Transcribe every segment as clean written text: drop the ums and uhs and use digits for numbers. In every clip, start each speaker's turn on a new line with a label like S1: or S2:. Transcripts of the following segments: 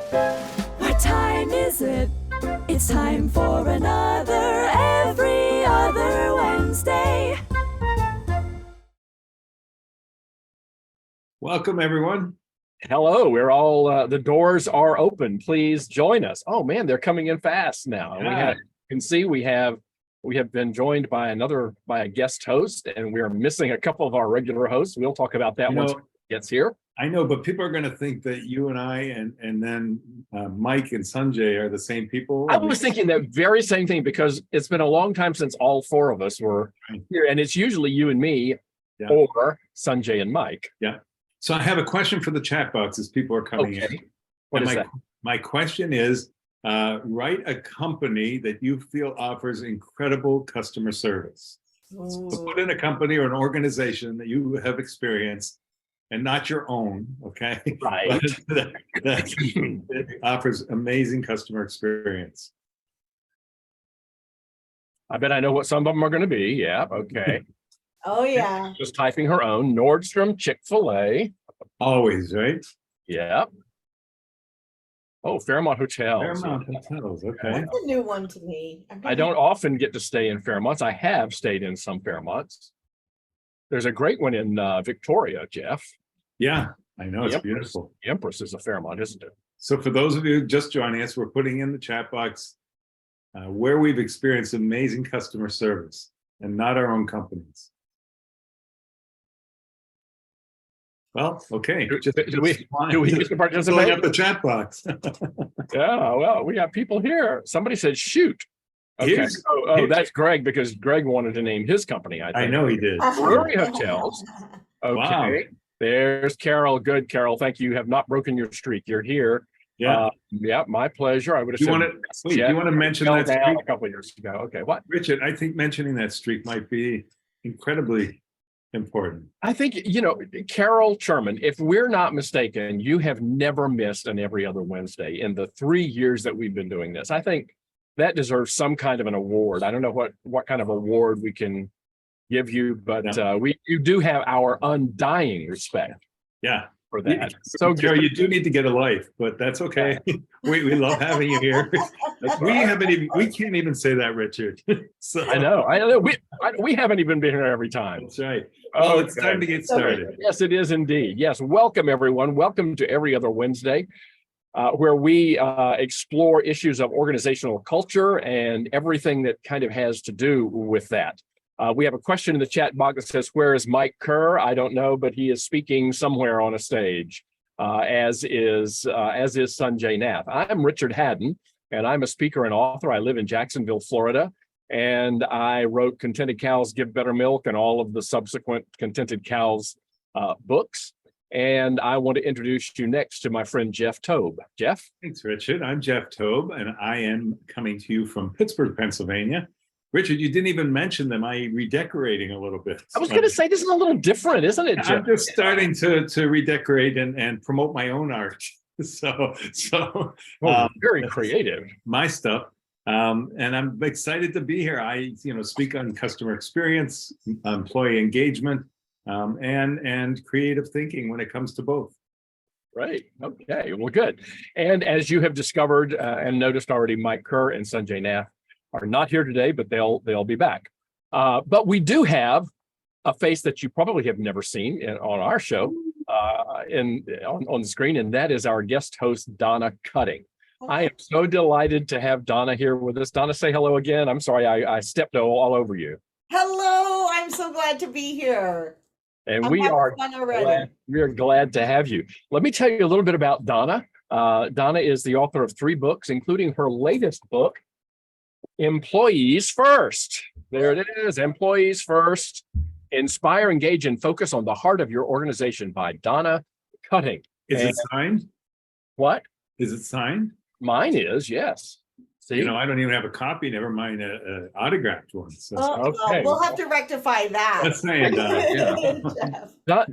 S1: What time is it? It's time for another Every Other Wednesday.
S2: Welcome, everyone.
S3: Hello, we're all, the doors are open. Please join us. Oh man, they're coming in fast now.
S2: Yeah.
S3: You can see we have been joined by a guest host, and we're missing a couple of our regular hosts. We'll talk about that once it gets here.
S2: I know, but people are going to think that you and I and then Mike and Sanjay are the same people.
S3: I was thinking that very same thing because it's been a long time since all four of us were here, and it's usually you and me or Sanjay and Mike.
S2: Yeah. So I have a question for the chat box as people are coming in.
S3: What is that?
S2: My question is, write a company that you feel offers incredible customer service. So put in a company or an organization that you have experienced and not your own, okay?
S3: Right.
S2: that offers amazing customer experience.
S3: I bet I know what some of them are going to be. Yeah, okay.
S4: Oh, yeah.
S3: Just typing her own. Nordstrom, Chick-fil-A.
S2: Always, right?
S3: Yeah. Oh, Fairmont Hotels.
S2: Fairmont Hotels, okay.
S4: That's a new one to me.
S3: I don't often get to stay in Fairmonts. I have stayed in some Fairmonts. There's a great one in Victoria, Jeff.
S2: Yeah, I know, it's beautiful.
S3: The Empress is a Fairmont, isn't it?
S2: So for those of you just joining us, we're putting in the chat box where we've experienced amazing customer service and not our own companies. Well, okay.
S3: Do we get to participate?
S2: Filling up the chat box.
S3: Yeah, well, we got people here. Somebody said shoot. Okay. That's Greg, because Greg wanted to name his company, I think.
S2: I know he did.
S3: Brewery Hotels. Okay.
S2: Wow.
S3: There's Carol. Good, Carol. Thank you. You have not broken your streak. You're here.
S2: Yeah.
S3: Yeah, my pleasure. I would have
S2: Do
S3: said.
S2: you want to mention that streak?
S3: A couple of years ago. Okay, what?
S2: Richard, I think mentioning that streak might be incredibly important.
S3: I think, Carol Sherman, if we're not mistaken, you have never missed an Every Other Wednesday in the 3 years that we've been doing this. I think that deserves some kind of an award. I don't know what kind of award we can give you, but you do have our undying respect.
S2: Yeah.
S3: For that.
S2: Yeah.
S3: So
S2: Carol, you do need to get a life, but that's okay. we love having you here. We can't even say that, Richard. So
S3: I know. We haven't even been here every time.
S2: That's right. Well, it's time to get started.
S3: Yes, it is indeed. Yes, welcome everyone. Welcome to Every Other Wednesday, where we explore issues of organizational culture and everything that kind of has to do with that. We have a question in the chat box that says, where is Mike Kerr? I don't know, but he is speaking somewhere on a stage, as is Sanjay Nath. I'm Richard Haddon, and I'm a speaker and author. I live in Jacksonville, Florida, and I wrote Contented Cows Give Better Milk and all of the subsequent Contented Cows books. And I want to introduce you next to my friend Jeff Tobe. Jeff?
S2: Thanks, Richard. I'm Jeff Tobe, and I am coming to you from Pittsburgh, Pennsylvania. Richard, you didn't even mention them. I'm redecorating a little bit.
S3: I was going to say, this is a little different, isn't it, Jeff?
S2: I'm just starting to redecorate and promote my own art.
S3: Very creative.
S2: My stuff. And I'm excited to be here. I, speak on customer experience, employee engagement, and creative thinking when it comes to both.
S3: Right. Okay. Well, good. And as you have discovered and noticed already, Mike Kerr and Sanjay Nath are not here today, but they'll be back. But we do have a face that you probably have never seen on our show on the screen, and that is our guest host, Donna Cutting. I am so delighted to have Donna here with us. Donna, say hello again. I'm sorry, I stepped all over you.
S4: Hello, I'm so glad to be here.
S3: And we are glad to have you. Let me tell you a little bit about Donna. Donna is the author of 3 books, including her latest book, Employees First. There it is, Employees First. Inspire, engage, and focus on the heart of your organization by Donna Cutting.
S2: Is it signed?
S3: What?
S2: Is it signed?
S3: Mine is, yes. See?
S2: I don't even have a copy, never mind an autographed one. So.
S3: Okay.
S4: We'll have to rectify that.
S2: That's saying,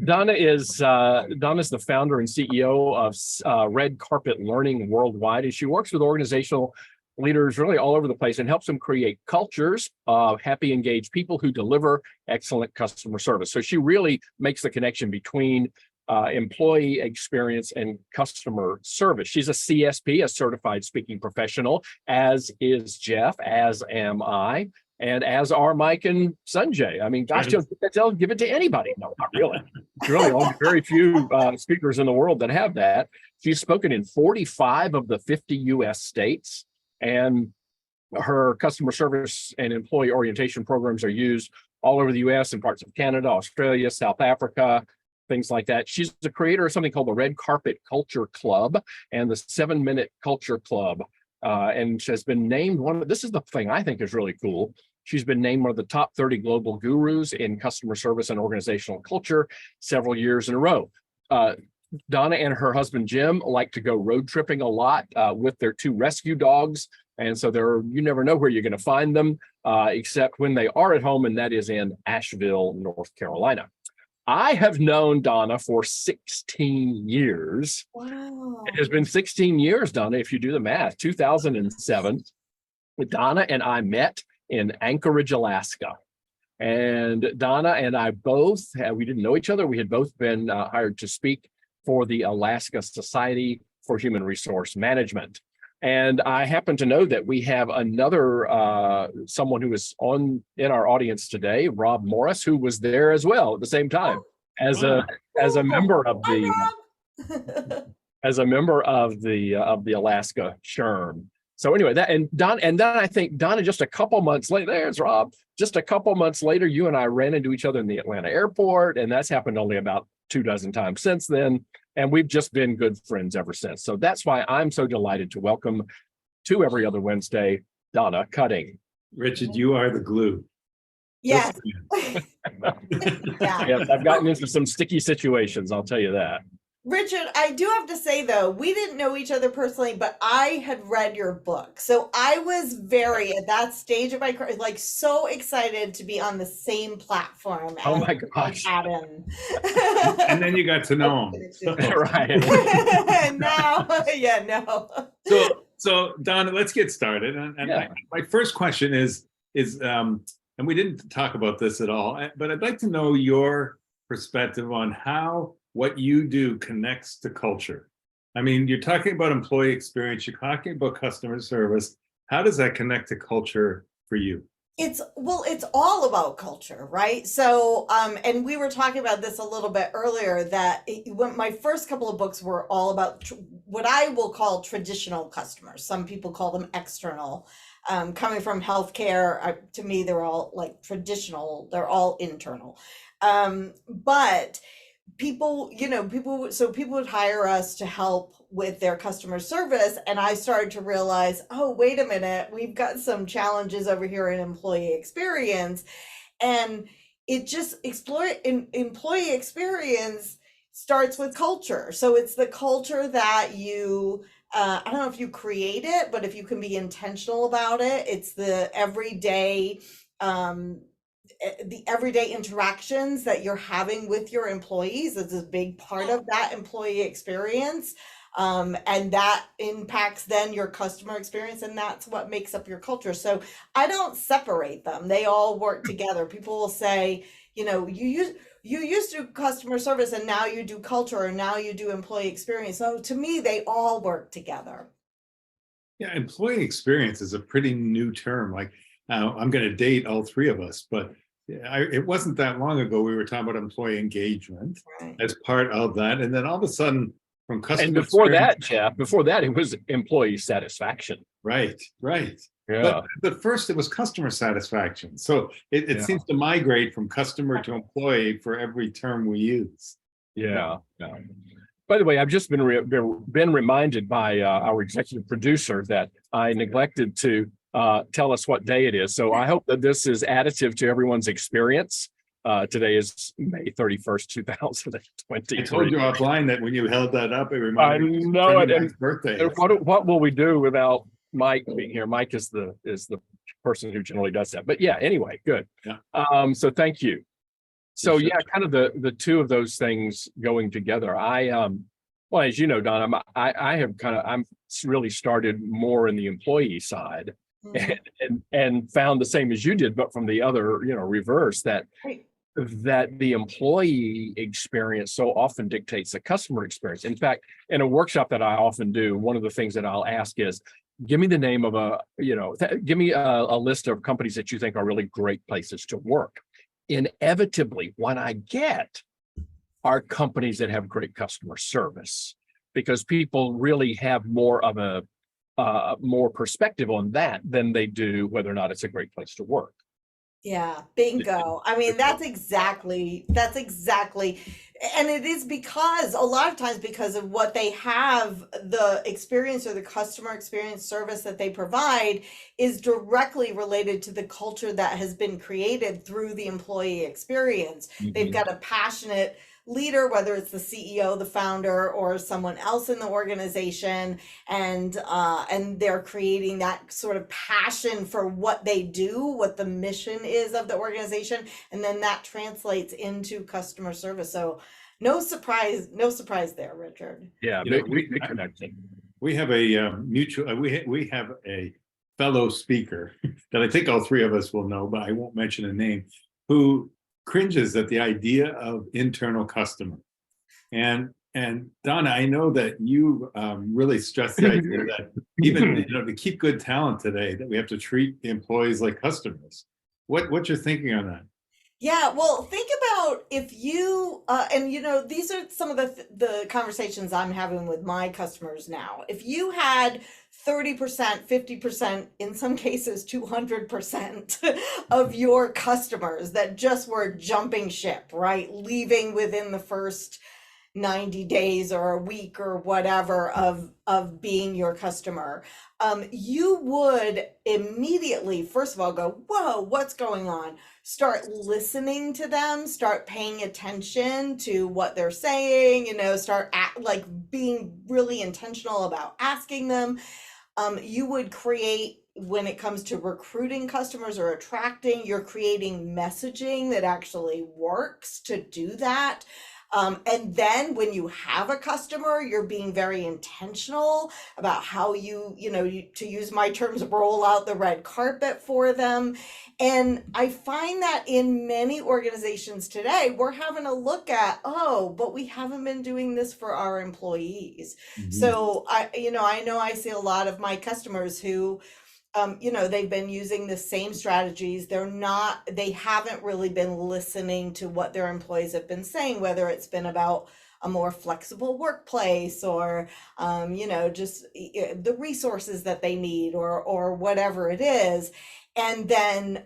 S3: Donna is the founder and CEO of Red Carpet Learning Worldwide, and she works with organizational leaders really all over the place and helps them create cultures of happy, engaged people who deliver excellent customer service. So she really makes the connection between employee experience and customer service. She's a CSP, a certified speaking professional, as is Jeff, as am I, and as are Mike and Sanjay. I mean, gosh, they'll give it to anybody. No, not really. It's really only very few speakers in the world that have that. She's spoken in 45 of the 50 US states, and her customer service and employee orientation programs are used all over the US and parts of Canada, Australia, South Africa, things like that. She's the creator of something called the Red Carpet Culture Club and the 7-Minute Culture Club. And she has been named this is the thing I think is really cool. She's been named one of the top 30 global gurus in customer service and organizational culture several years in a row. Donna and her husband, Jim, like to go road tripping a lot with their 2 rescue dogs. And so you never know where you're going to find them, except when they are at home, and that is in Asheville, North Carolina. I have known Donna for 16 years.
S4: Wow.
S3: It has been 16 years, Donna, if you do the math. 2007, Donna and I met in Anchorage, Alaska. And Donna and I both, we didn't know each other. We had both been hired to speak for the Alaska Society for Human Resource Management. And I happen to know that we have another someone who is in our audience today, Rob Morris, who was there as well at the same time as a member of the Alaska SHRM. So anyway, then I think Donna, just a couple months later, there's Rob. Just a couple months later, you and I ran into each other in the Atlanta airport, and that's happened only about 24 times since then. And we've just been good friends ever since. So that's why I'm so delighted to welcome to Every Other Wednesday, Donna Cutting.
S2: Richard, you are the glue.
S4: Yes.
S3: Yeah, I've gotten into some sticky situations, I'll tell you that.
S4: Richard, I do have to say though, we didn't know each other personally, but I had read your book. So I was very, at that stage of my career, like so excited to be on the same platform.
S3: Oh my gosh.
S4: Adam.
S2: And then you got to know him.
S3: Right.
S4: Now, yeah, no.
S2: So Donna, let's get started. And
S3: Yeah.
S2: my first question is, and we didn't talk about this at all, but I'd like to know your perspective on how what you do connects to culture. I mean, you're talking about employee experience, you're talking about customer service. How does that connect to culture for you?
S4: It's all about culture, right? So, and we were talking about this a little bit earlier, that when my first couple of books were all about what I will call traditional customers. Some people call them external. Coming from healthcare, to me, they're all like traditional. They're all internal. But people would hire us to help with their customer service, and I started to realize, oh, wait a minute, we've got some challenges over here in employee experience. And it just employee experience starts with culture. So it's the culture that you I don't know if you create it, but if you can be intentional about it. It's the everyday interactions that you're having with your employees is a big part of that employee experience. And that impacts then your customer experience, and that's what makes up your culture. So I don't separate them. They all work together. People will say, you used to do customer service and now you do culture, and now you do employee experience. So to me, they all work together.
S2: Yeah, employee experience is a pretty new term. Like, I'm going to date all 3 of us, but it wasn't that long ago we were talking about employee engagement as part of that, and then all of a sudden, from customer
S3: and before
S2: experience,
S3: that, Jeff, it was employee satisfaction.
S2: right.
S3: Yeah.
S2: But first it was customer satisfaction. So it seems to migrate from customer to employee for every term we use.
S3: Yeah. By the way, I've just been reminded by our executive producer that I neglected to tell us what day it is. So I hope that this is additive to everyone's experience. Today is May 31st, 2020.
S2: I told you offline that when you held that up, it reminded me
S3: I know it.
S2: of birthday.
S3: What will we do without Mike being here? Mike is the person who generally does that. But yeah, anyway, good.
S2: Yeah.
S3: So thank you. So yeah, kind of the 2 of those things going together. Well, as you know, Don, I'm really started more in the employee side. And found the same as you did, but from the other, reverse, that that the employee experience so often dictates the customer experience. In fact, in a workshop that I often do, one of the things that I'll ask is, give me the name of give me a list of companies that you think are really great places to work. Inevitably, what I get are companies that have great customer service, because people really have more of a more perspective on that than they do whether or not it's a great place to work.
S4: Yeah, bingo. I mean, that's exactly, and it is because a lot of times because of what they have, the experience or the customer experience service that they provide is directly related to the culture that has been created through the employee experience. They've got a passionate leader, whether it's the CEO, the founder, or someone else in the organization, and they're creating that sort of passion for what they do, what the mission is of the organization, and then that translates into customer service. So no surprise there, Richard.
S3: Yeah,
S2: You know,
S3: big connection.
S2: We have a mutual, we have a fellow speaker that I think all three of us will know, but I won't mention a name, who cringes at the idea of internal customer. And Donna, I know that you really stress the idea that even to keep good talent today, that we have to treat the employees like customers. What's your thinking on that?
S4: Yeah, well, think about if you, and these are some of the conversations I'm having with my customers now. If you had 30%, 50%, in some cases 200% of your customers that just were jumping ship, right? Leaving within the first 90 days or a week or whatever of being your customer, you would immediately, first of all, go, whoa, what's going on? Start listening to them, start paying attention to what they're saying, start being really intentional about asking them. You would create, when it comes to recruiting customers or attracting, you're creating messaging that actually works to do that. And then when you have a customer, you're being very intentional about how you, to use my terms, roll out the red carpet for them. And I find that in many organizations today, we're having to look at, but we haven't been doing this for our employees. So I know I see a lot of my customers who, they've been using the same strategies. They haven't really been listening to what their employees have been saying, whether it's been about a more flexible workplace or, just the resources that they need or whatever it is. And then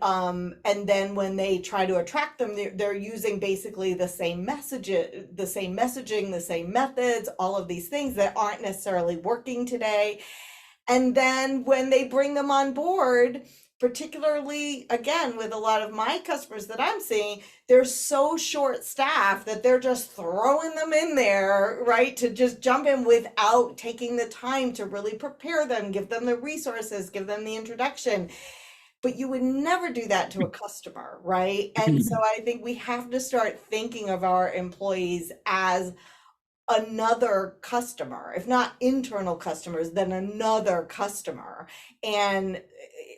S4: when they try to attract them, they're using basically the same messaging, the same methods, all of these things that aren't necessarily working today. And then when they bring them on board, particularly again with a lot of my customers that I'm seeing, they're so short staffed that they're just throwing them in there, right, to just jump in without taking the time to really prepare them, give them the resources, give them the introduction. But you would never do that to a customer, right? And so I think we have to start thinking of our employees as another customer, if not internal customers, then another customer. And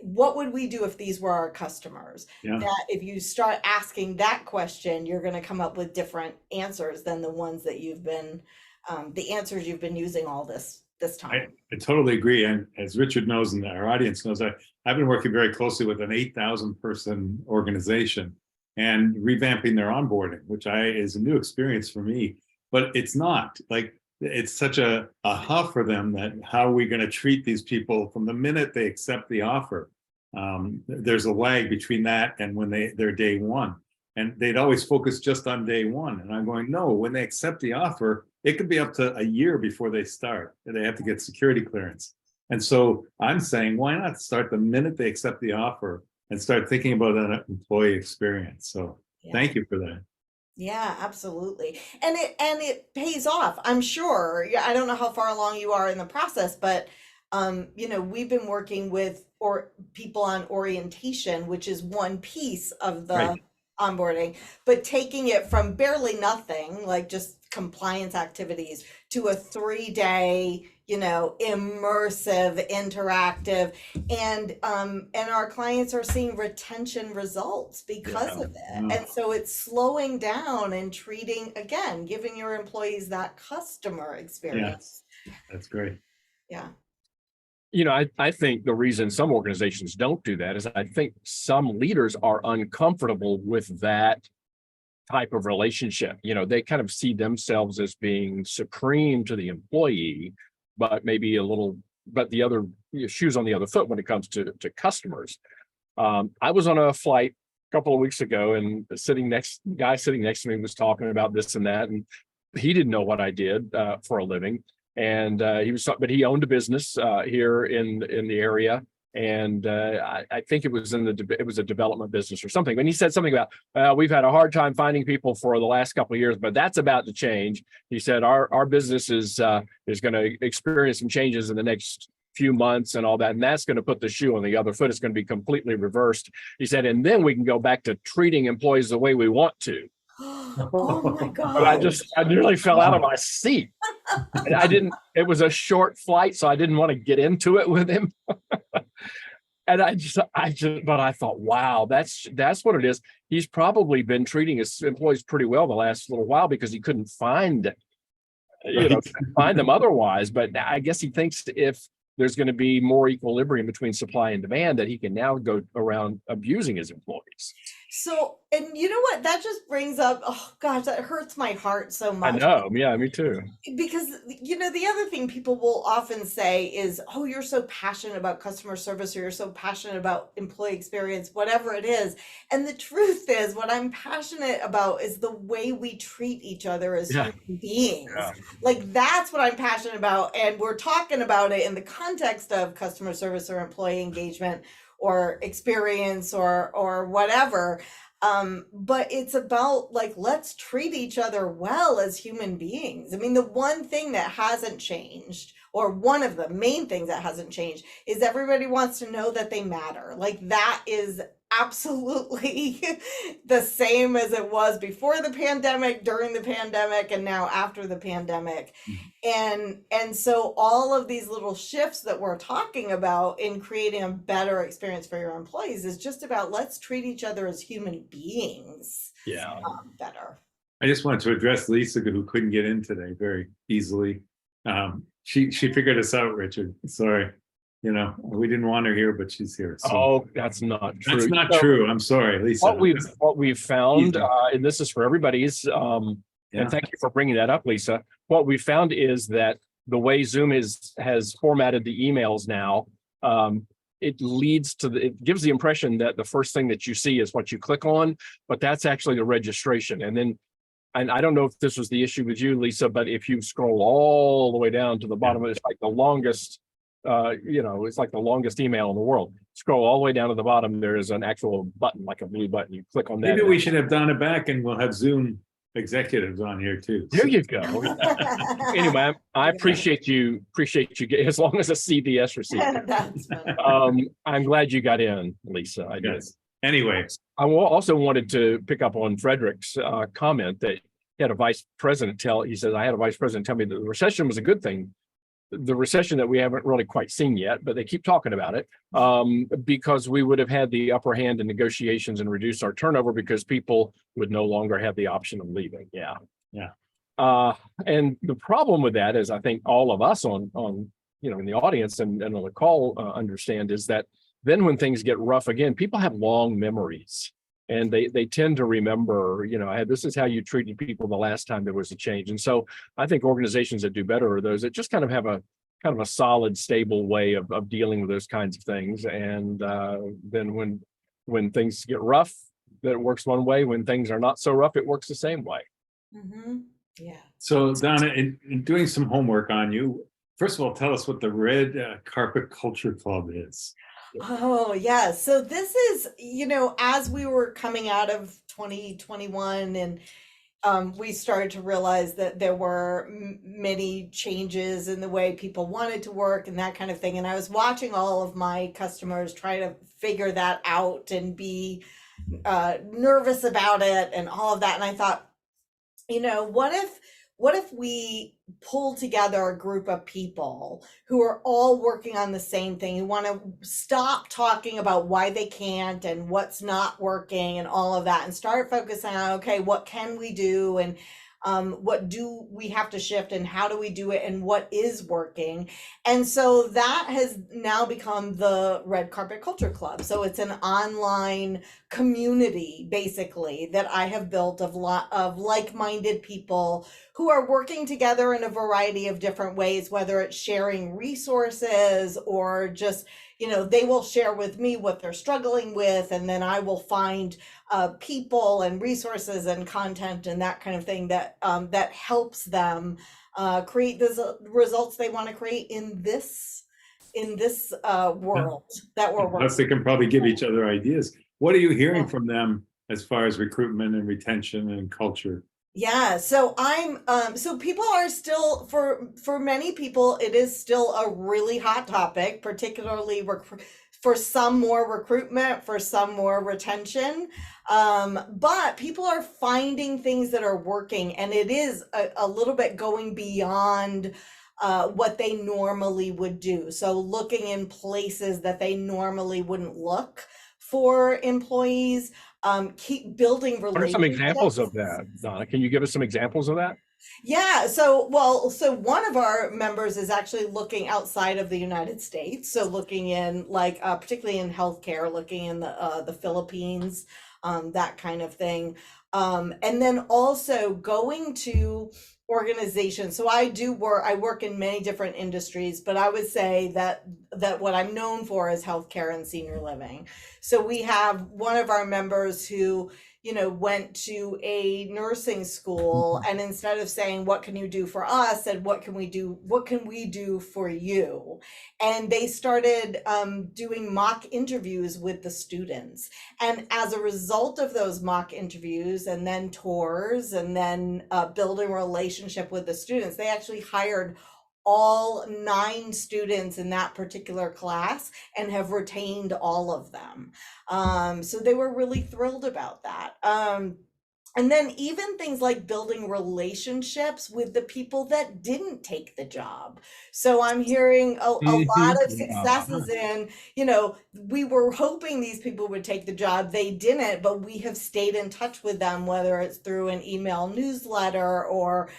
S4: what would we do if these were our customers?
S2: Yeah.
S4: That if you start asking that question, you're going to come up with different answers than the ones that you've been, the answers you've been using all this time.
S2: I totally agree. And as Richard knows and our audience knows, I've been working very closely with an 8,000 person organization and revamping their onboarding, which is a new experience for me. But it's not like, it's such a huff for them that how are we going to treat these people from the minute they accept the offer? There's a lag between that and when they're day one. And they'd always focus just on day one. And I'm going, no, when they accept the offer, it could be up to a year before they start. And they have to get security clearance. And so I'm saying, why not start the minute they accept the offer and start thinking about an employee experience? So Thank you for that.
S4: Yeah, absolutely. And it pays off, I'm sure. Yeah, I don't know how far along you are in the process, but we've been working with people on orientation, which is one piece of the onboarding, but taking it from barely nothing, like just compliance activities, to a 3-day, immersive, interactive, and our clients are seeing retention results because of it. And so it's slowing down and giving your employees that customer experience.
S2: That's great.
S4: Yeah.
S3: I think the reason some organizations don't do that is I think some leaders are uncomfortable with that type of relationship. They kind of see themselves as being supreme to the employee, but maybe but the other shoes on the other foot when it comes to customers. I was on a flight a couple of weeks ago, and the guy sitting next to me was talking about this and that, and he didn't know what I did for a living. And but he owned a business here in the area, and I think it was a development business or something. And he said something about we've had a hard time finding people for the last couple of years, but that's about to change. He said our business is going to experience some changes in the next few months and all that, and that's going to put the shoe on the other foot. It's going to be completely reversed. He said, and then we can go back to treating employees the way we want to.
S4: Oh my God.
S3: But I nearly fell out of my seat. And it was a short flight, so I didn't want to get into it with him. And but I thought, wow, that's what it is. He's probably been treating his employees pretty well the last little while because he couldn't find them otherwise. But I guess he thinks if there's going to be more equilibrium between supply and demand, that he can now go around abusing his employees.
S4: So, and you know what? That just brings up, oh gosh, that hurts my heart so much.
S3: I know. Yeah, me too.
S4: Because, the other thing people will often say is, oh, you're so passionate about customer service, or you're so passionate about employee experience, whatever it is. And the truth is, what I'm passionate about is the way we treat each other as human beings.
S3: Yeah.
S4: Like, that's what I'm passionate about. And we're talking about it in the context of customer service or employee engagement or experience or whatever. But it's about let's treat each other well as human beings. I mean, the one thing that hasn't changed, or one of the main things that hasn't changed, is everybody wants to know that they matter. That is absolutely the same as it was before the pandemic, during the pandemic, and now after the pandemic. And so all of these little shifts that we're talking about in creating a better experience for your employees is just about let's treat each other as human beings better.
S2: I just wanted to address Lisa, who couldn't get in today very easily. She figured us out, Richard. Sorry. We didn't want her here, but she's here. So.
S3: That's not true.
S2: That's not true. I'm sorry, Lisa.
S3: What we've found, and this is for everybody's, and thank you for bringing that up, Lisa. What we found is that the way Zoom has formatted the emails now, it gives the impression that the first thing that you see is what you click on, but that's actually the registration. And I don't know if this was the issue with you, Lisa, but if you scroll all the way down to the bottom, it's like the longest. It's like the longest email in the world. Scroll all the way down to the bottom. There is an actual button, like a blue button. You click on that.
S2: Maybe we should have Donna back, and we'll have Zoom executives on here too.
S3: There you go. Anyway, I appreciate you. As long as a CVS receiver. I'm glad you got in, Lisa. I did.
S2: Yes. Anyway,
S3: I also wanted to pick up on Frederick's comment that he had a vice president he says, I had a vice president tell me that the recession was a good thing. The recession that we haven't really quite seen yet, but they keep talking about it, because we would have had the upper hand in negotiations and reduced our turnover because people would no longer have the option of leaving. Yeah. And the problem with that is, I think all of us on in the audience and on the call understand, is that then when things get rough again, people have long memories. And they tend to remember, this is how you treated people the last time there was a change. And so I think organizations that do better are those that just kind of have a solid, stable way of dealing with those kinds of things. And then when things get rough, that works one way. When things are not so rough, it works the same way.
S4: Mm-hmm. Yeah.
S2: So Donna, in doing some homework on you, first of all, tell us what the Red Carpet Culture Club is.
S4: Oh, yeah. So this is, as we were coming out of 2021 and we started to realize that there were many changes in the way people wanted to work and that kind of thing. And I was watching all of my customers try to figure that out and be nervous about it and all of that. And I thought, what if we pull together a group of people who are all working on the same thing, who want to stop talking about why they can't and what's not working and all of that, and start focusing on, okay, what can we do, and what do we have to shift, and how do we do it, and what is working. And so that has now become the Red Carpet Culture Club. So it's an online community basically that I have built of like-minded people who are working together in a variety of different ways, whether it's sharing resources or just, they will share with me what they're struggling with, and then I will find people and resources and content and that kind of thing that that helps them create the results they want to create in this world that we're working.
S2: Plus, they can probably give each other ideas. What are you hearing from them as far as recruitment and retention and culture?
S4: Yeah, so so people are still, for many people, it is still a really hot topic, particularly for some more recruitment, for some more retention. But people are finding things that are working, and it is a little bit going beyond what they normally would do. So looking in places that they normally wouldn't look for employees. Keep building relationships.
S3: What are some examples of that, Donna? Can you give us some examples of that?
S4: Yeah, so one of our members is actually looking outside of the United States. So looking in particularly in healthcare, looking in the Philippines, that kind of thing. And then also going to organizations. So I work in many different industries, but I would say that what I'm known for is healthcare and senior living. So we have one of our members who, went to a nursing school, and instead of saying, what can you do for us, said, what can we do for you? And they started doing mock interviews with the students. And as a result of those mock interviews and then tours and then building a relationship with the students, they actually hired all 9 students in that particular class and have retained all of them. So they were really thrilled about that. And then even things like building relationships with the people that didn't take the job. So I'm hearing a lot of successes in, we were hoping these people would take the job. They didn't, but we have stayed in touch with them, whether it's through an email newsletter or,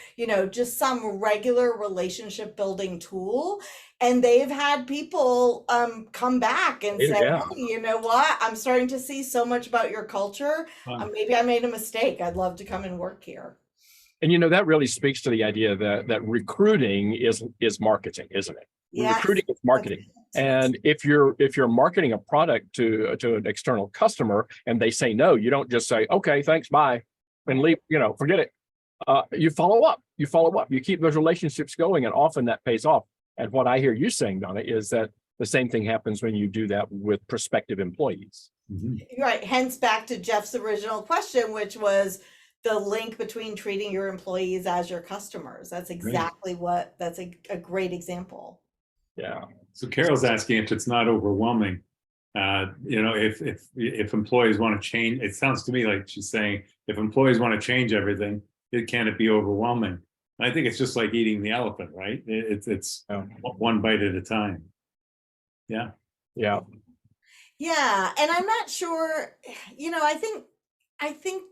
S4: just some regular relationship building tool. And they've had people come back and say, hey, you know what? I'm starting to see so much about your culture. Maybe I made a mistake. I'd love to come and work here.
S3: And that really speaks to the idea that recruiting is marketing, isn't it? Yes. Recruiting is marketing. And if you're marketing a product to an external customer and they say no, you don't just say, okay, thanks, bye, and leave, forget it. You follow up. You keep those relationships going, and often that pays off. And what I hear you saying, Donna, is that the same thing happens when you do that with prospective employees.
S4: Mm-hmm. Right. Hence back to Jeff's original question, which was the link between treating your employees as your customers. That's exactly that's a great example.
S3: Yeah.
S2: So Carol's asking if it's not overwhelming. If employees want to change, it sounds to me like she's saying, if employees want to change everything, can it be overwhelming? I think it's just like eating the elephant, right? It's one bite at a time. Yeah.
S3: Yeah.
S4: Yeah. And I'm not sure, I think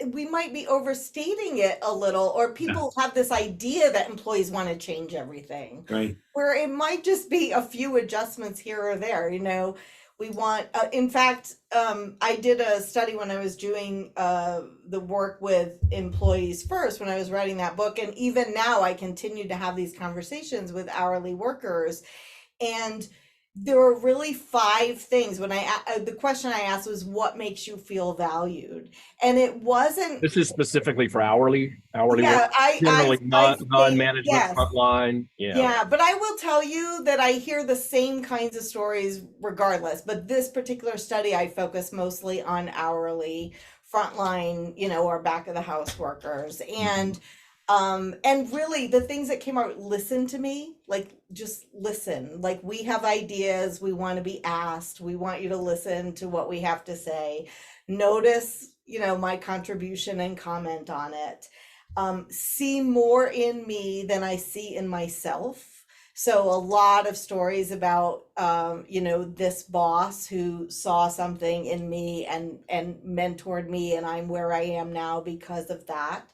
S4: we might be overstating it a little, or people have this idea that employees want to change everything.
S2: Right.
S4: Where it might just be a few adjustments here or there, we want, in fact, I did a study when I was doing the work with employees first, when I was writing that book. And even now I continue to have these conversations with hourly workers. And there were really 5 things when the question I asked was, what makes you feel valued? And it wasn't.
S3: This is specifically for hourly
S4: Yeah,
S3: work, generally non-management frontline.
S4: Yeah, but I will tell you that I hear the same kinds of stories regardless. But this particular study, I focus mostly on hourly frontline, or back of the house workers. And really the things that came out, listen to me, just listen. We have ideas, we want to be asked, we want you to listen to what we have to say. Notice, my contribution and comment on it. see more in me than I see in myself. So a lot of stories about, this boss who saw something in me and mentored me, and I'm where I am now because of that.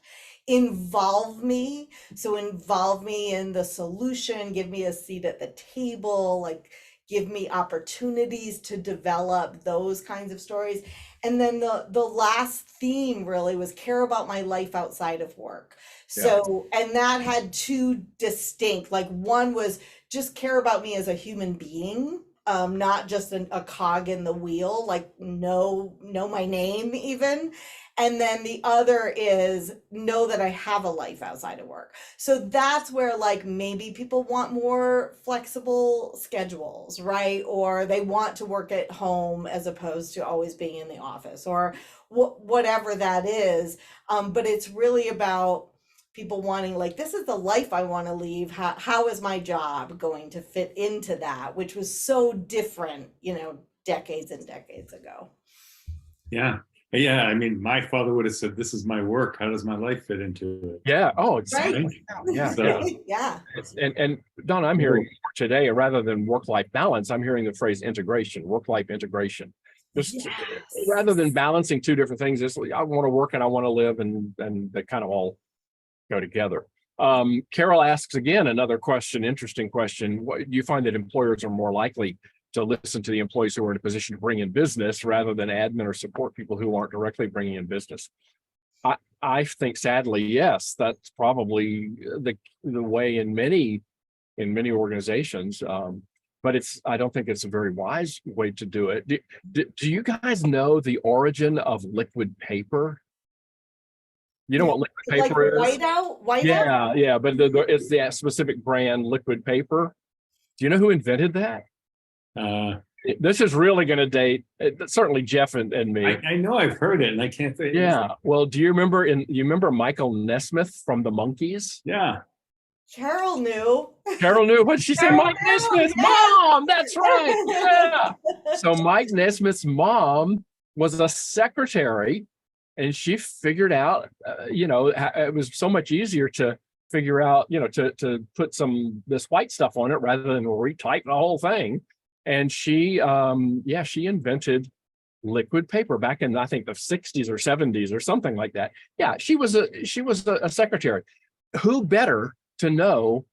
S4: Involve me. So involve me in the solution, give me a seat at the table, like give me opportunities to develop those kinds of stories. And then the last theme really was care about my life outside of work. So, and that had two distinct, like one was just care about me as a human being, not just a cog in the wheel, like know my name even. And then the other is know that I have a life outside of work. So that's where like maybe people want more flexible schedules, right? Or they want to work at home as opposed to always being in the office, or whatever that is. But it's really about people wanting, like, this is the life I want to leave. How is my job going to fit into that? Which was so different, decades and decades ago.
S2: Yeah. Yeah. I mean, my father would have said, this is my work. How does my life fit into it?
S3: Yeah. Oh, exactly.
S4: Right.
S3: Yeah.
S2: So,
S4: Yeah.
S3: And Donna, I'm hearing today, rather than work-life balance, I'm hearing the phrase integration, work-life integration. Just
S4: Yes.
S3: rather than balancing two different things, it's like, I want to work and I want to live, and they kind of all go together. Carol asks again another question, interesting question. Do you find that employers are more likely to listen to the employees who are in a position to bring in business rather than admin or support people who aren't directly bringing in business? I think sadly, yes, that's probably the way in many organizations. But I don't think it's a very wise way to do it. Do you guys know the origin of liquid paper? You know what liquid paper
S4: like
S3: is?
S4: whiteout?
S3: Yeah, but it's the specific brand liquid paper. Do you know who invented that? This is really going to date certainly Jeff and me.
S2: I know I've heard it, and I can't say.
S3: Yeah. Well, do you remember Michael Nesmith from the Monkees?
S2: Yeah.
S4: Carol knew.
S3: Carol knew. What did she say? Mike Nesmith,
S4: yeah.
S3: Mom. That's right. Yeah. So Mike Nesmith's mom was a secretary, and she figured out, it was so much easier to figure out, to put this white stuff on it rather than retype the whole thing. And she invented liquid paper back in, I think, the 60s or 70s or something like that. Yeah, she was a secretary. Who better to know,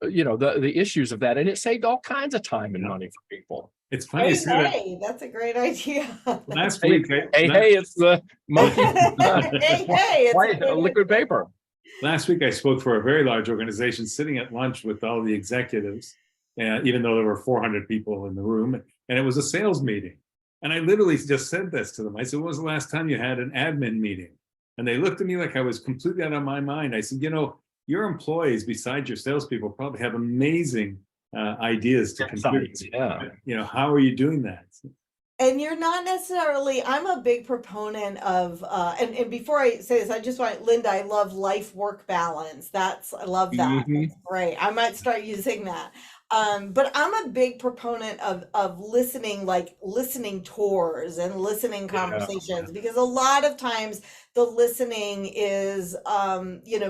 S3: the issues of that? And it saved all kinds of time and money for people.
S2: It's funny.
S4: Hey, that's a great idea.
S2: Last week,
S3: it's the monkey.
S4: It's
S3: white liquid paper.
S2: Last week, I spoke for a very large organization, sitting at lunch with all the executives, even though there were 400 people in the room, and it was a sales meeting. And I literally just said this to them. I said, when was the last time you had an admin meeting? And they looked at me like I was completely out of my mind. I said, your employees, besides your salespeople, probably have amazing ideas to contribute.
S3: Yeah.
S2: How are you doing that?
S4: And you're not necessarily, I'm a big proponent of, and before I say this, I just want, Linda, I love life-work balance. I love that.
S3: Mhm.
S4: That's great. I might start using that. But I'm a big proponent of listening, like listening tours and listening conversations, because a lot of times the listening is,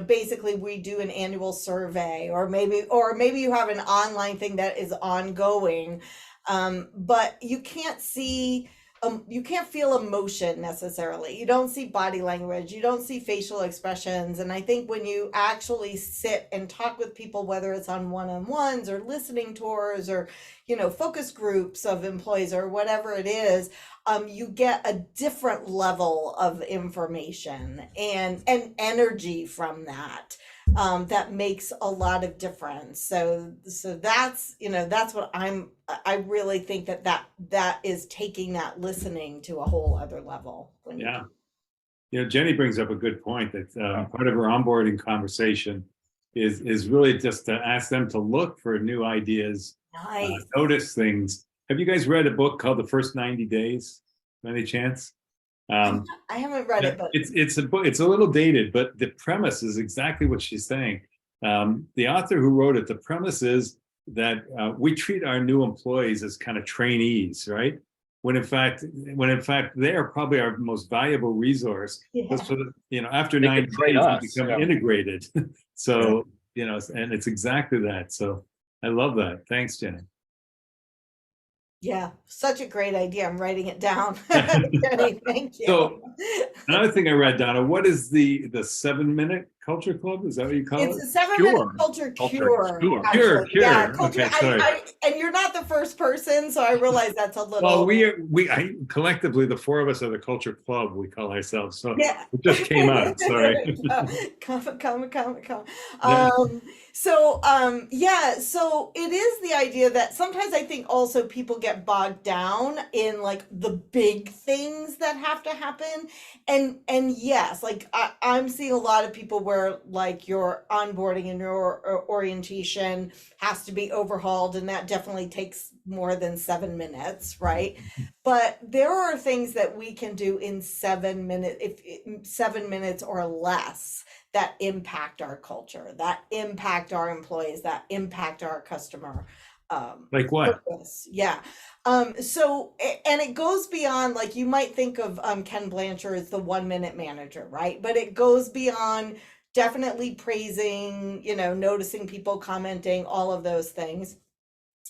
S4: basically we do an annual survey, or maybe you have an online thing that is ongoing. But you can't feel emotion necessarily. You don't see body language. You don't see facial expressions. And I think when you actually sit and talk with people, whether it's on one-on-ones or listening tours or, focus groups of employees or whatever it is, you get a different level of information and energy from that. That makes a lot of difference. So that's, that's what I really think that is taking that listening to a whole other level.
S2: Yeah. Jenny brings up a good point that part of her onboarding conversation is really just to ask them to look for new ideas,
S4: Nice.
S2: Notice things. Have you guys read a book called The First 90 Days? By any chance?
S4: I haven't read it, but
S2: it's a book. It's a little dated, but the premise is exactly what she's saying. The author who wrote it, the premise is that we treat our new employees as kind of trainees, right? when in fact they are probably our most valuable resource. Because for the, after
S3: They
S2: 90
S3: could train
S2: days,
S3: us,
S2: we become
S3: yeah.
S2: integrated. So, and it's exactly that. So I love that. Thanks, Jenny.
S4: Yeah, such a great idea. I'm writing it down. Jenny, thank you.
S2: So another thing I read, Donna, what is the 7-minute culture club? Is that what you call
S4: It's
S2: it?
S4: a 7-minute
S3: Cure.
S4: culture
S3: Culture
S4: cure.
S3: cure.
S4: Actually.
S2: Cure.
S4: Yeah, culture.
S2: Okay, sorry.
S4: And you're not the first person, so I realize that's a little.
S2: Well, collectively, the four of us are the culture club, we call ourselves. So
S4: Yeah.
S2: it just came out. Sorry.
S4: Come.
S2: Yeah.
S4: So it is the idea that sometimes I think also people get bogged down in like the big things that have to happen. And yes, like I'm seeing a lot of people where like your onboarding and your orientation has to be overhauled, and that definitely takes more than 7 minutes, right? But there are things that we can do in 7 minutes, if 7 minutes or less, that impact our culture, that impact our employees, that impact our customer.
S2: Like what?
S4: Purpose. Yeah. And it goes beyond, like, you might think of Ken Blanchard as the 1-minute manager, right? But it goes beyond definitely praising, noticing people, commenting, all of those things.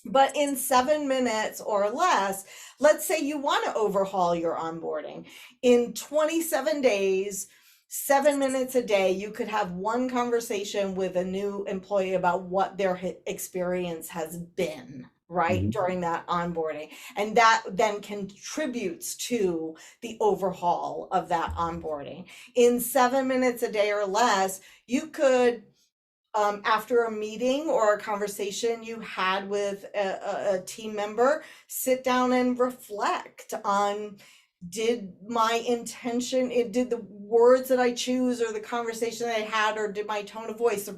S4: But in 7 minutes or less, let's say you want to overhaul your onboarding. In 27 days, 7 minutes a day, you could have one conversation with a new employee about what their experience has been, right,
S2: Mhm.
S4: during that onboarding. And that then contributes to the overhaul of that onboarding. In 7 minutes a day or less, you could, after a meeting or a conversation you had with a team member, sit down and reflect on, did the words that I choose or the conversation that I had, or did my tone of voice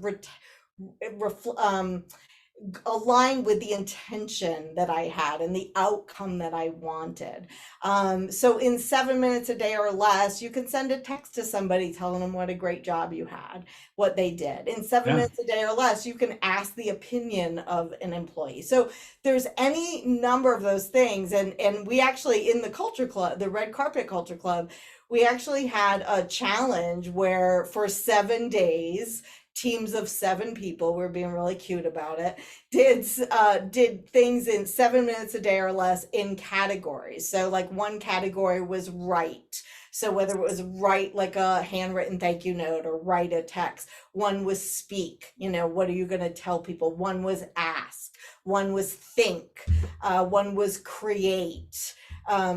S4: align with the intention that I had and the outcome that I wanted. So in 7 minutes a day or less, you can send a text to somebody telling them what a great job you had, what they did. In 7 minutes a day or less, you can ask the opinion of an employee. So there's any number of those things. And we actually, in the culture club, the Red Carpet Culture Club, we actually had a challenge where for 7 days, teams of 7 people, we're being really cute about it, did things in 7 minutes a day or less in categories. So like one category was write. So whether it was write like a handwritten thank you note or write a text. One was speak, what are you going to tell people? One was ask. One was think. One was create.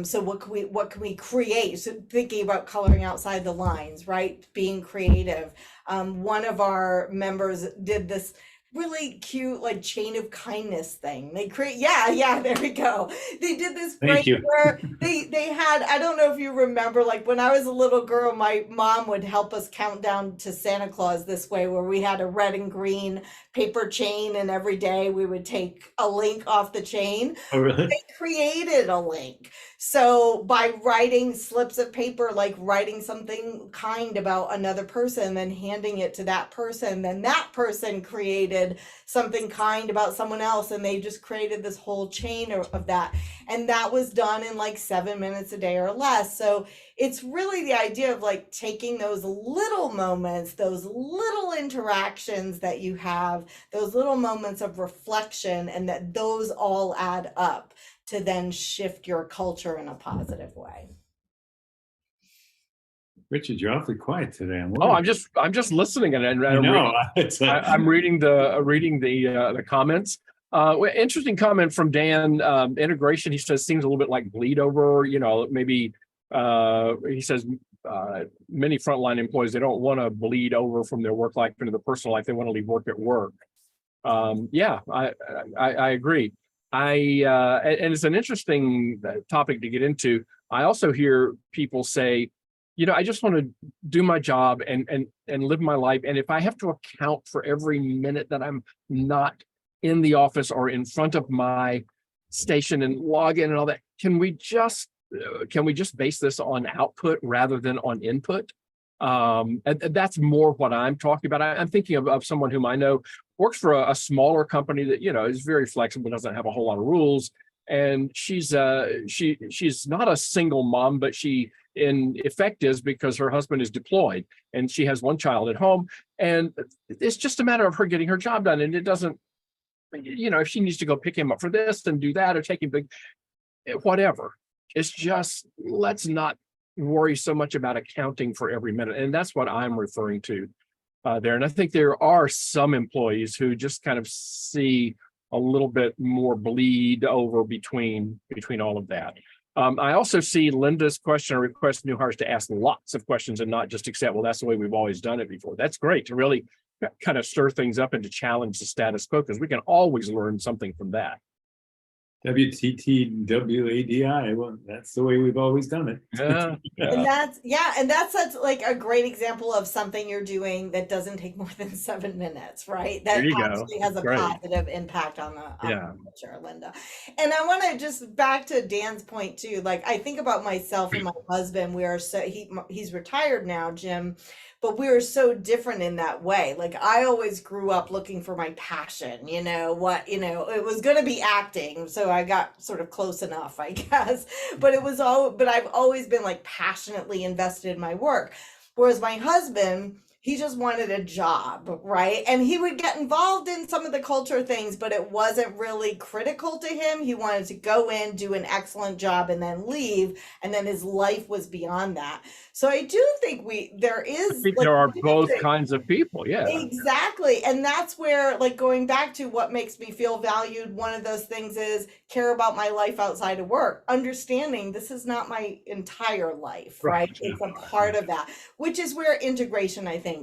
S4: So what can we create? So thinking about coloring outside the lines, right? Being creative. One of our members did this really cute like chain of kindness thing. They create, yeah, there we go. They did this
S2: Thank you.
S4: where they had, I don't know if you remember, like when I was a little girl, my mom would help us count down to Santa Claus this way, where we had a red and green paper chain, and every day we would take a link off the chain.
S2: Oh, really?
S4: They created a link. So by writing slips of paper, like writing something kind about another person, then handing it to that person, then that person created something kind about someone else, and they just created this whole chain of that. And that was done in like 7 minutes a day or less. So it's really the idea of like taking those little moments, those little interactions that you have, those little moments of reflection, and that those all add up to then shift your culture in a positive way.
S2: Richard, you're awfully quiet today.
S3: I'm just listening, and
S2: I know.
S3: I'm reading the comments. Interesting comment from Dan. Integration, he says, seems a little bit like bleed over. Maybe he says many frontline employees, they don't want to bleed over from their work life into their personal life. They want to leave work at work. Yeah, I agree. And it's an interesting topic to get into. I also hear people say, I just want to do my job and live my life. And if I have to account for every minute that I'm not in the office or in front of my station and log in and all that, can we just base this on output rather than on input? And that's more what I'm talking about. I'm thinking of someone whom I know works for a smaller company that, is very flexible, doesn't have a whole lot of rules. and she's not a single mom, but she in effect is, because her husband is deployed and she has one child at home, and it's just a matter of her getting her job done. And it doesn't, if she needs to go pick him up for this and do that, or take him big, whatever. It's just, let's not worry so much about accounting for every minute. And that's what I'm referring to there. And I think there are some employees who just kind of see a little bit more bleed over between all of that. I also see Linda's question or request new hires to ask lots of questions and not just accept, well, that's the way we've always done it before. That's great to really kind of stir things up and to challenge the status quo, because we can always learn something from that.
S2: WTTWADI. Well, that's the way we've always done it.
S3: Yeah.
S4: And that's such like a great example of something you're doing that doesn't take more than 7 minutes, right? That actually has a positive impact on the culture, Linda. And I want to just back to Dan's point too. Like, I think about myself and my husband. We are he's retired now, Jim, but we were so different in that way. Like, I always grew up looking for my passion, it was going to be acting. So I got sort of close enough, I guess, but I've always been like passionately invested in my work. Whereas my husband, he just wanted a job, right? And he would get involved in some of the culture things, but it wasn't really critical to him. He wanted to go in, do an excellent job, and then leave. And then his life was beyond that. So I do think there are
S3: both kinds of people. Yeah,
S4: exactly. And that's where, like, going back to what makes me feel valued, one of those things is care about my life outside of work, understanding this is not my entire life, right? It's a part of that, which is where integration, I think,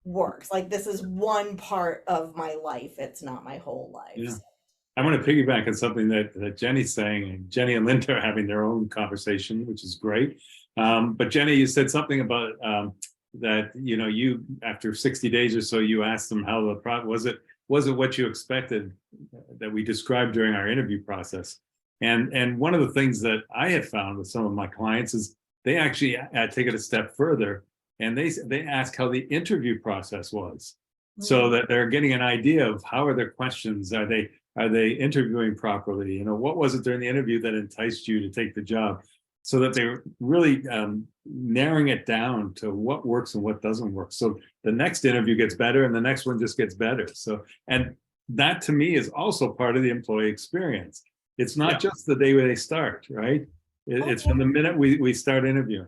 S4: works. Like, this is one part of my life. It's not my whole life.
S2: Yeah. I want to piggyback on something that Jenny's saying, and Jenny and Linda are having their own conversation, which is great. But Jenny, you said something about that, you, after 60 days or so, you asked them how the was it what you expected that we described during our interview process. And one of the things that I have found with some of my clients is they actually take it a step further, and they ask how the interview process was, so that they're getting an idea of how are their questions, are they interviewing properly, what was it during the interview that enticed you to take the job, so that they're really narrowing it down to what works and what doesn't work. So the next interview gets better and the next one just gets better. So, and that to me is also part of the employee experience. It's not just the day where they start, right? It's from the minute we start interviewing.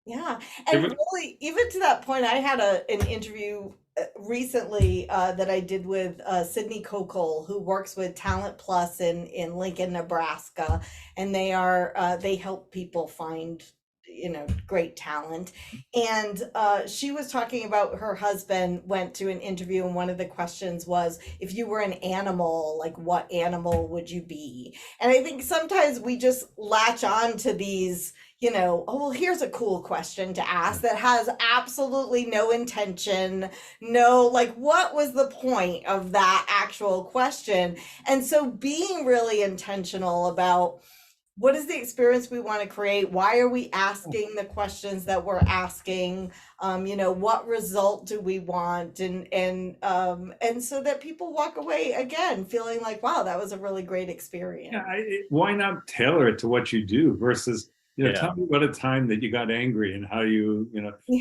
S4: Yeah. And really, even to that point, I had an interview recently that I did with Sydney Kokol, who works with Talent Plus in Lincoln, Nebraska, and they help people find great talent. And she was talking about her husband went to an interview, and one of the questions was, if you were an animal, like, what animal would you be? And I think sometimes we just latch on to these, oh, well, here's a cool question to ask that has absolutely no intention, what was the point of that actual question? And so being really intentional about what is the experience we want to create? Why are we asking the questions that we're asking? What result do we want? And so that people walk away again feeling like, wow, that was a really great experience.
S2: Yeah, why not tailor it to what you do versus, tell me about a time that you got angry and how you.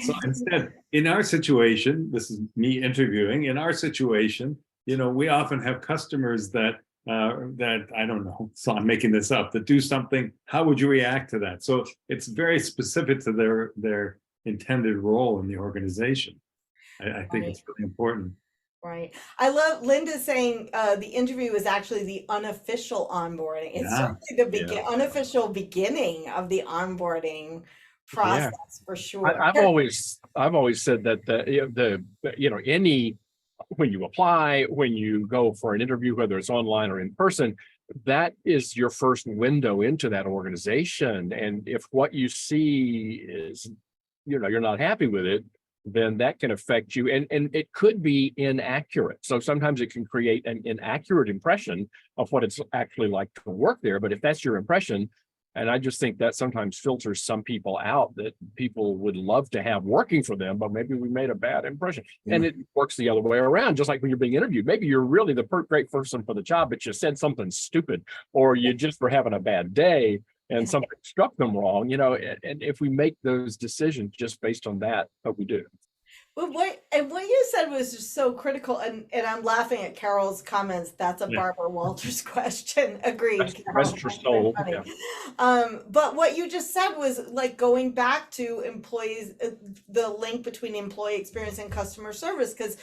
S2: So instead, in our situation, this is me interviewing. In our situation, we often have customers that I don't know, so I'm making this up, that do something, how would you react to that? So it's very specific to their intended role in the organization. I think it's really important.
S4: Right. I love Linda saying the interview is actually the unofficial onboarding. It's certainly the unofficial beginning of the onboarding process, for sure.
S3: I've always said that any, when you apply, when you go for an interview, whether it's online or in person, that is your first window into that organization. And if what you see is, you're not happy with it, then that can affect you. And it could be inaccurate. So sometimes it can create an inaccurate impression of what it's actually like to work there. But if that's your impression, And I just think that sometimes filters some people out that people would love to have working for them, but maybe we made a bad impression. And it works the other way around, just like when you're being interviewed. Maybe you're really the great person for the job, but you said something stupid, or you just were having a bad day and something struck them wrong, and if we make those decisions just based on that, what we do.
S4: But what you said was just so critical, and I'm laughing at Carol's comments. That's a Barbara Walters question. Agreed.
S3: Rest your soul. Yeah.
S4: But what you just said was like going back to employees, the link between employee experience and customer service, because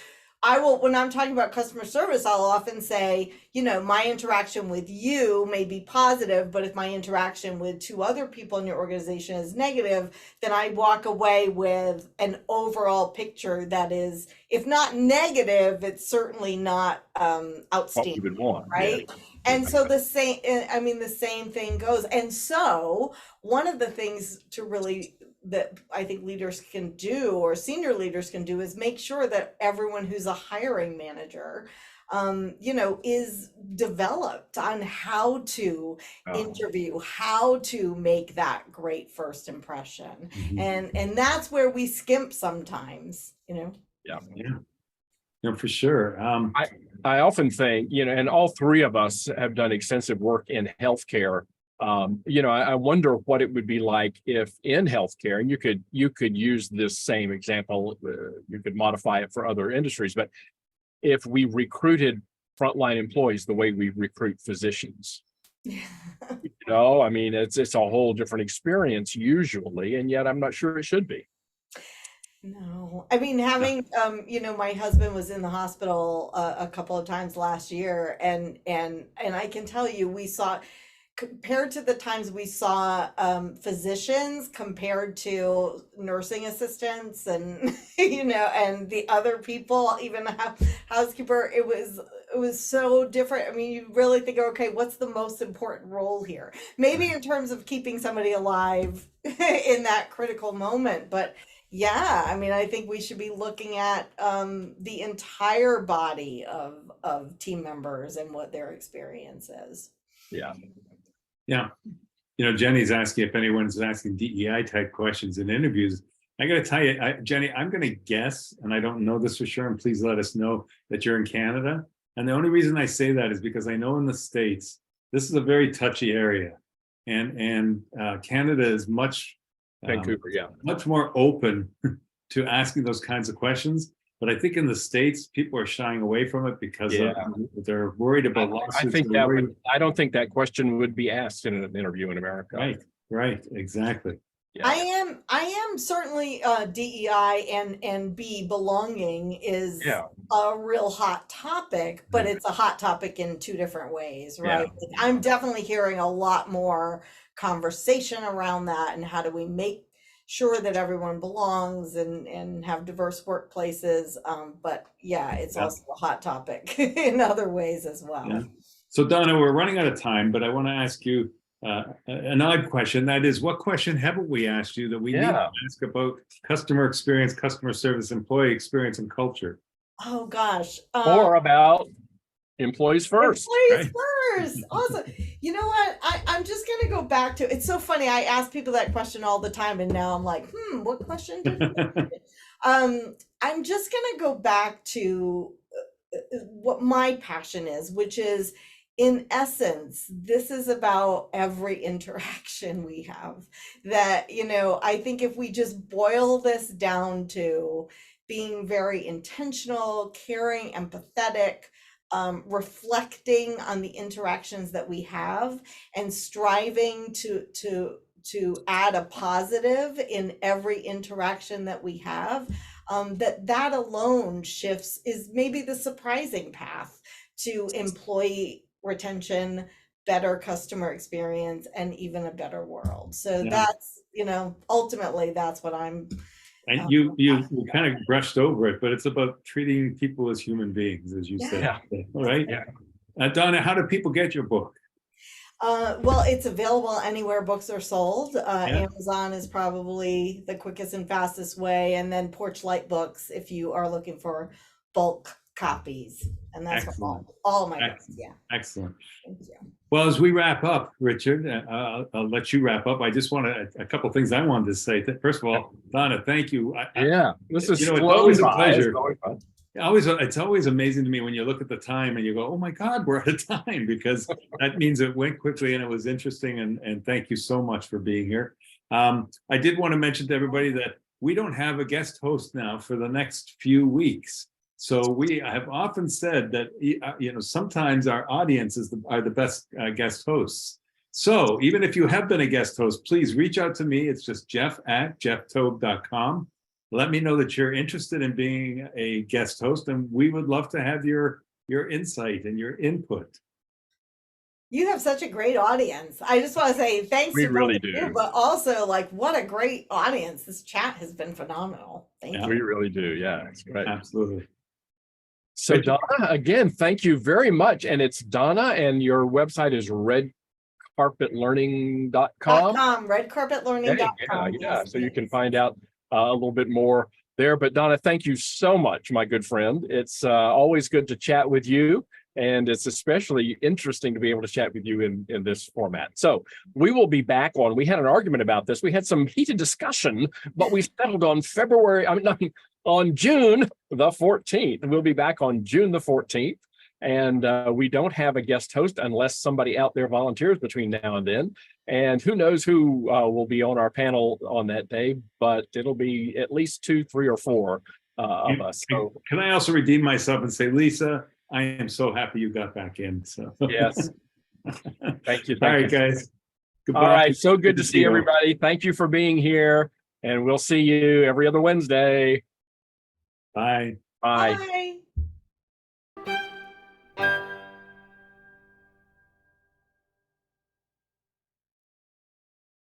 S4: when I'm talking about customer service, I'll often say, my interaction with you may be positive, but if my interaction with 2 other people in your organization is negative, then I walk away with an overall picture that is, if not negative, it's certainly not outstanding.
S3: What you would want,
S4: right? Yeah. And so the same thing goes. And so one of the things that I think leaders can do, or senior leaders can do, is make sure that everyone who's a hiring manager, is developed on how to interview, how to make that great first impression. And that's where we skimp sometimes,
S3: Yeah.
S2: For sure.
S3: I often think, and all 3 of us have done extensive work in healthcare. I wonder what it would be like if in healthcare, and you could use this same example, you could modify it for other industries, but if we recruited frontline employees the way we recruit physicians, it's a whole different experience usually, and yet I'm not sure it should be.
S4: No, having, my husband was in the hospital a couple of times last year, and I can tell you, we saw, compared to the times we saw physicians compared to nursing assistants and and the other people, even the housekeeper, it was so different. You really think, okay, what's the most important role here? Maybe in terms of keeping somebody alive in that critical moment, but yeah, I think we should be looking at the entire body of team members and what their experience is.
S3: Yeah.
S2: Yeah. Jenny's asking if anyone's asking DEI type questions in interviews. I got to tell you, Jenny, I'm going to guess, and I don't know this for sure, and please let us know, that you're in Canada. And the only reason I say that is because I know in the States, this is a very touchy area. And Canada is much more open to asking those kinds of questions. But I think in the States, people are shying away from it because they're worried about lawsuits.
S3: I don't think that question would be asked in an interview in America.
S2: Right, exactly.
S3: Yeah.
S4: I am certainly DEI and belonging is a real hot topic, but it's a hot topic in 2 different ways, right? Yeah. I'm definitely hearing a lot more conversation around that, and how do we make sure that everyone belongs and have diverse workplaces, but it's also a hot topic in other ways as well.
S2: Yeah. So Donna, we're running out of time, but I want to ask you an odd question. That is, what question haven't we asked you that we need to ask about customer experience, customer service, employee experience, and culture?
S4: Oh gosh.
S3: Or about employees first.
S4: Employees first. Awesome. You know what? I'm just going to go back to, it's so funny. I ask people that question all the time, and now I'm like, what question did you I'm just going to go back to what my passion is, which is, in essence, this is about every interaction we have. That, I think if we just boil this down to being very intentional, caring, empathetic, reflecting on the interactions that we have, and striving to add a positive in every interaction that we have, that alone is maybe the surprising path to employee retention, better customer experience, and even a better world. So that's, ultimately that's what I'm.
S2: And you kind of brushed over it, but it's about treating people as human beings, as you said. All right. Yeah. Donna, how do people get your book?
S4: Well, it's available anywhere books are sold. Amazon is probably the quickest and fastest way, and then Porch Light Books if you are looking for bulk copies. And that's what
S2: Excellent.
S4: all my books.
S2: Excellent.
S4: Yeah.
S2: Excellent.
S4: Thank you.
S2: Well, as we wrap up, Richard, I'll let you wrap up. I just want a couple of things I wanted to say. First of all, Donna, thank you.
S3: This is
S2: it's always a
S3: by.
S2: pleasure.
S3: It's
S2: It's always amazing to me when you look at the time and you go, oh my God, we're out of time, because that means it went quickly and it was interesting. And thank you so much for being here. I did want to mention to everybody that we don't have a guest host now for the next few weeks. So we have often said that, sometimes our audiences are the best guest hosts. So even if you have been a guest host, please reach out to me. It's just jeff@jefftobe.com. Let me know that you're interested in being a guest host, and we would love to have your insight and your input.
S4: You have such a great audience. I just want to say thanks
S3: We
S4: to
S3: really
S4: both of
S3: do.
S4: you, but also what a great audience. This chat has been phenomenal. Thank you.
S3: We really do. Yeah, it's great.
S2: Absolutely.
S3: So Donna, again, thank you very much. And it's Donna, and your website is redcarpetlearning.com.
S4: Redcarpetlearning.com.
S3: Yeah. So you can find out a little bit more there. But Donna, thank you so much, my good friend. It's always good to chat with you. And it's especially interesting to be able to chat with you in this format. So we will be back on. We had an argument about this. We had some heated discussion, but we settled on on June the 14th. We'll be back on June the 14th. And we don't have a guest host unless somebody out there volunteers between now and then. And who knows who will be on our panel on that day, but it'll be at least 2, 3, or 4 of us. So
S2: can I also redeem myself and say, Lisa, I am so happy you got back in. So
S3: yes. Thank you.
S2: All right, guys. Goodbye.
S3: All right. So good to see everybody. Thank you for being here. And we'll see you every other Wednesday.
S2: Bye.
S3: Bye.
S4: Bye.